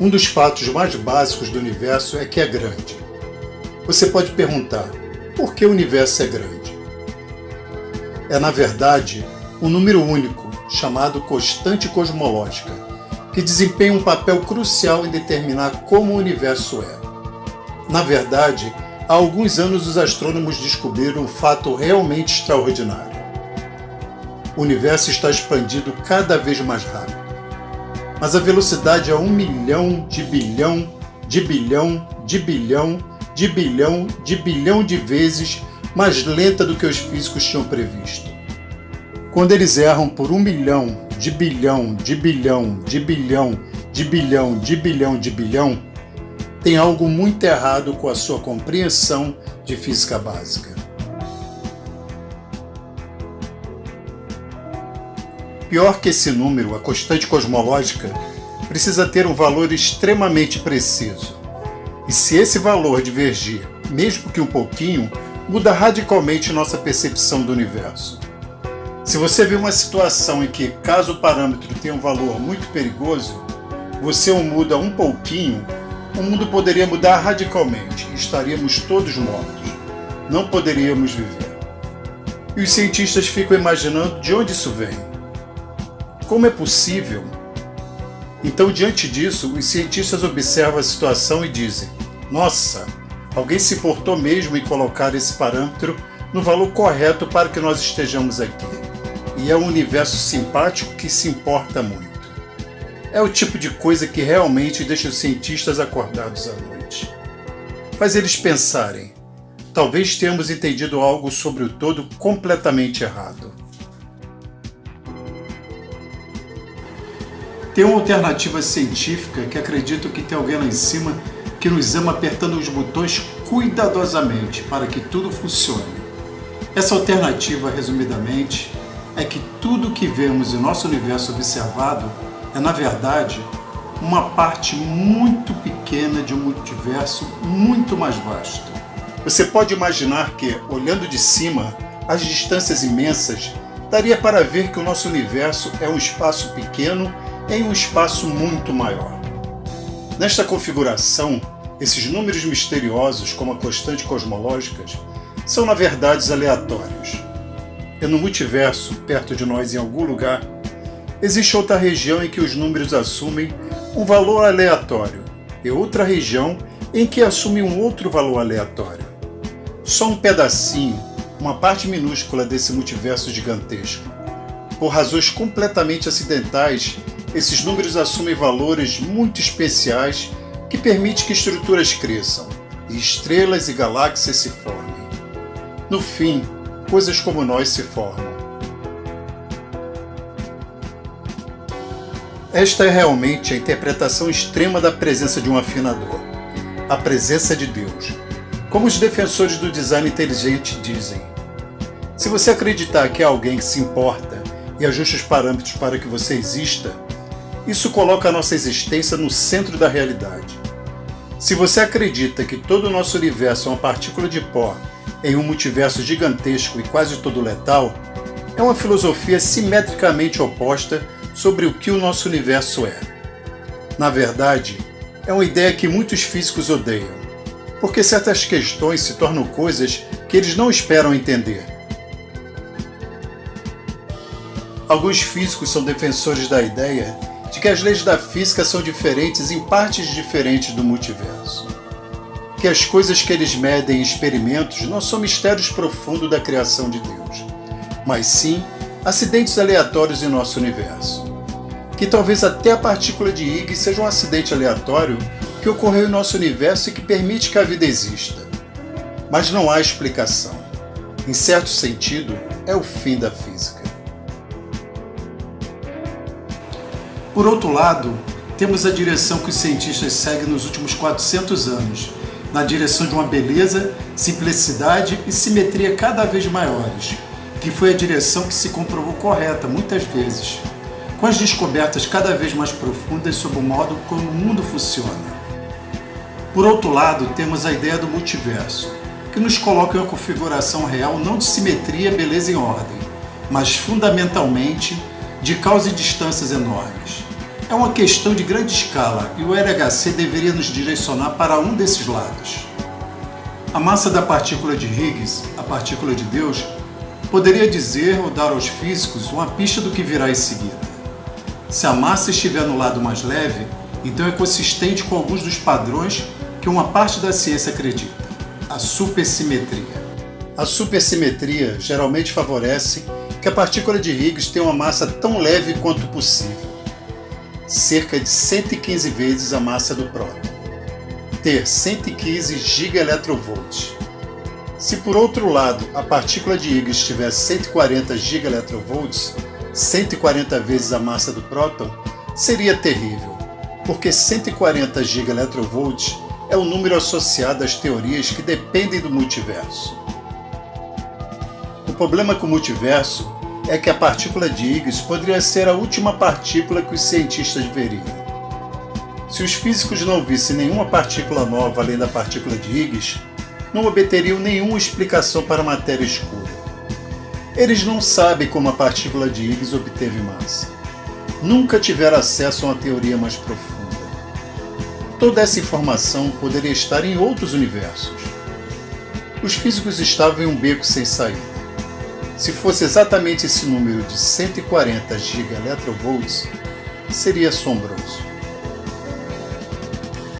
Um dos fatos mais básicos do universo é que é grande. Você pode perguntar, por que o universo é grande? É, na verdade, um número único, chamado constante cosmológica, que desempenha um papel crucial em determinar como o universo é. Na verdade, há alguns anos os astrônomos descobriram um fato realmente extraordinário. O universo está expandindo cada vez mais rápido. Mas a velocidade é 1 milhão de bilhão, de bilhão, de bilhão, de bilhão, de bilhão de vezes mais lenta do que os físicos tinham previsto. Quando eles erram por 1 milhão de bilhão, de bilhão, de bilhão, de bilhão, de bilhão, de bilhão, tem algo muito errado com a sua compreensão de física básica. Pior que esse número, a constante cosmológica, precisa ter um valor extremamente preciso. E se esse valor divergir, mesmo que um pouquinho, muda radicalmente nossa percepção do universo. Se você vê uma situação em que, caso o parâmetro tenha um valor muito perigoso, você o muda um pouquinho, o mundo poderia mudar radicalmente e estaríamos todos mortos. Não poderíamos viver. E os cientistas ficam imaginando de onde isso vem. Como é possível? Então, diante disso, os cientistas observam a situação e dizem: nossa, alguém se importou mesmo em colocar esse parâmetro no valor correto para que nós estejamos aqui. E é um universo simpático que se importa muito. É o tipo de coisa que realmente deixa os cientistas acordados à noite. Faz eles pensarem: talvez tenhamos entendido algo sobre o todo completamente errado. Tem uma alternativa científica que acredito que tem alguém lá em cima que nos ama apertando os botões cuidadosamente para que tudo funcione. Essa alternativa, resumidamente, é que tudo que vemos em nosso universo observado é, na verdade, uma parte muito pequena de um multiverso muito mais vasto. Você pode imaginar que, olhando de cima, as distâncias imensas, daria para ver que o nosso universo é um espaço pequeno em um espaço muito maior. Nesta configuração, esses números misteriosos, como a constante cosmológica, são na verdade aleatórios. E no multiverso, perto de nós em algum lugar, existe outra região em que os números assumem um valor aleatório e outra região em que assumem um outro valor aleatório. Só um pedacinho, uma parte minúscula desse multiverso gigantesco. Por razões completamente acidentais, esses números assumem valores muito especiais que permitem que estruturas cresçam, e estrelas e galáxias se formem. No fim, coisas como nós se formam. Esta é realmente a interpretação extrema da presença de um afinador, a presença de Deus. Como os defensores do design inteligente dizem, se você acreditar que há alguém que se importa e ajusta os parâmetros para que você exista, isso coloca a nossa existência no centro da realidade. Se você acredita que todo o nosso universo é uma partícula de pó em um multiverso gigantesco e quase todo letal, é uma filosofia simetricamente oposta sobre o que o nosso universo é. Na verdade, é uma ideia que muitos físicos odeiam, porque certas questões se tornam coisas que eles não esperam entender. Alguns físicos são defensores da ideia de que as leis da física são diferentes em partes diferentes do multiverso. Que as coisas que eles medem em experimentos não são mistérios profundos da criação de Deus, mas sim acidentes aleatórios em nosso universo. Que talvez até a partícula de Higgs seja um acidente aleatório que ocorreu em nosso universo e que permite que a vida exista. Mas não há explicação. Em certo sentido, é o fim da física. Por outro lado, temos a direção que os cientistas seguem nos últimos 400 anos, na direção de uma beleza, simplicidade e simetria cada vez maiores, que foi a direção que se comprovou correta muitas vezes, com as descobertas cada vez mais profundas sobre o modo como o mundo funciona. Por outro lado, temos a ideia do multiverso, que nos coloca em uma configuração real não de simetria, beleza e ordem, mas fundamentalmente de causa e distâncias enormes. É uma questão de grande escala e o LHC deveria nos direcionar para um desses lados. A massa da partícula de Higgs, a partícula de Deus, poderia dizer ou dar aos físicos uma pista do que virá em seguida. Se a massa estiver no lado mais leve, então é consistente com alguns dos padrões que uma parte da ciência acredita: a supersimetria. A supersimetria geralmente favorece que a partícula de Higgs tenha uma massa tão leve quanto possível, cerca de 115 vezes a massa do próton, ter 115 gigaelectrovolts. Se por outro lado a partícula de Higgs tiver 140 gigaelectrovolts, 140 vezes a massa do próton, seria terrível, porque 140 gigaelectrovolts é o número associado às teorias que dependem do multiverso. O problema com o multiverso é que a partícula de Higgs poderia ser a última partícula que os cientistas veriam. Se os físicos não vissem nenhuma partícula nova além da partícula de Higgs, não obteriam nenhuma explicação para a matéria escura. Eles não sabem como a partícula de Higgs obteve massa. Nunca tiveram acesso a uma teoria mais profunda. Toda essa informação poderia estar em outros universos. Os físicos estavam em um beco sem saída. Se fosse exatamente esse número de 140 gigaelectrovolts, seria assombroso.